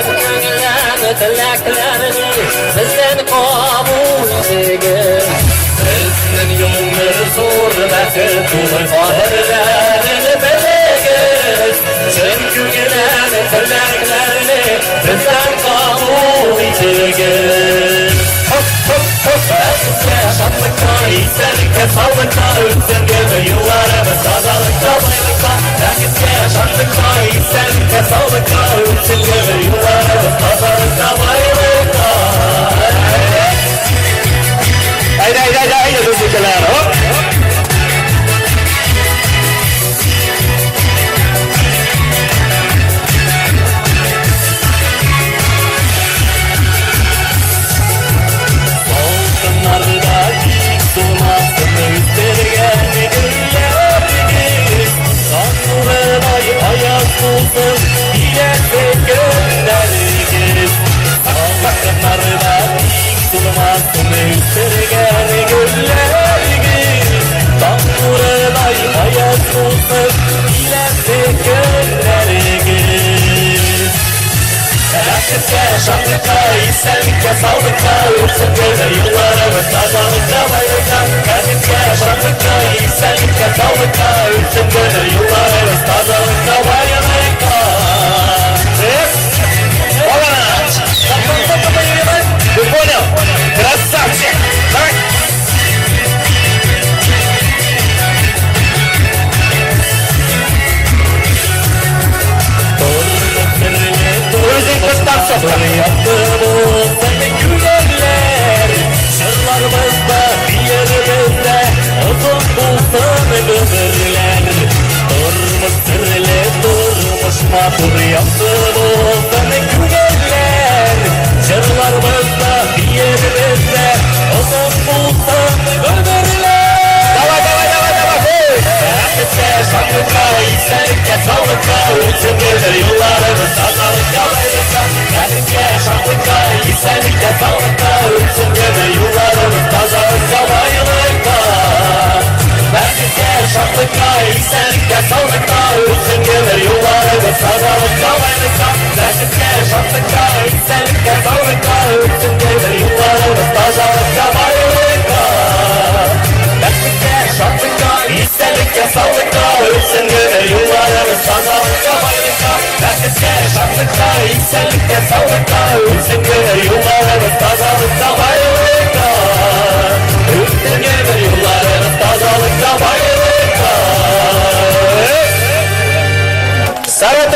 gönülen tilaklarını bizden kabul etigin. Bizden yolları zor vakit olur fahirlerini biligin. Sen gönülen tilaklarını bizden kabul etigin. Şanlıkta, iyiselikte, sağlıkta, ölçüngede, yıllarımız sağlıkta, baylıkta. Herkese şanlıkta, iyiselikte, sağlıkta, ölçüngede, yıllarımız sağlıkta, baylıkta. Haydi, haydi, haydi, haydi, müzikler, hop. Olsun yine göndeririz. Ağlarlarda dik durmazsın üstlergen göndeririz. Tanrılar hayat olsun yine göndeririz. Herkese şanlıkta, iyiselikte, sağlıkta, ölçüngede, yıllarımız sağlıkta, baylıkta. Herkese şanlıkta, iyiselikte, sağlıkta, ölçüngede, yıllarımız sağlıkta, baylıkta. Ты понял? Красавчик! Так? Özün kırtarsın. Seni gülerler. Sırlarımızda, bir yerimizde, uzun bulsun ömürler. Durmuş sırlı, durmuş mahur yaptın o seni gülerler. Sırlarımızda, bir yerimizde, uzun bulsun ömürler. Davay, davay, davay, davay, hey! Herkese şanlıkta, iyiselikte, sağlıkta, ölçüngede, yıllarımız sağlıkta, baylıkta. Herkese şanlıkta, iyiselikte, sağlıkta, ölçüngede, yıllarımız sağlıkta, baylıkta. Herkese şanlıkta, iyiselikte, sağlıkta, ölçüngede, yıllarımız sağlıkta, baylıkta. Herkese şanlıkta, iyiselikte, sağlıkta, ölçüngede, yıllarımız sağlıkta, baylıkta. Herkese şanlıkta, iyiselikte, sağlıkta, ölçüngede, yıllarımız sağlıkta, baylıkta. Herkese şanlıkta, iyiselikte, sağlıkta, ölçüngede, yıllarımız sağlıkta, baylıkta.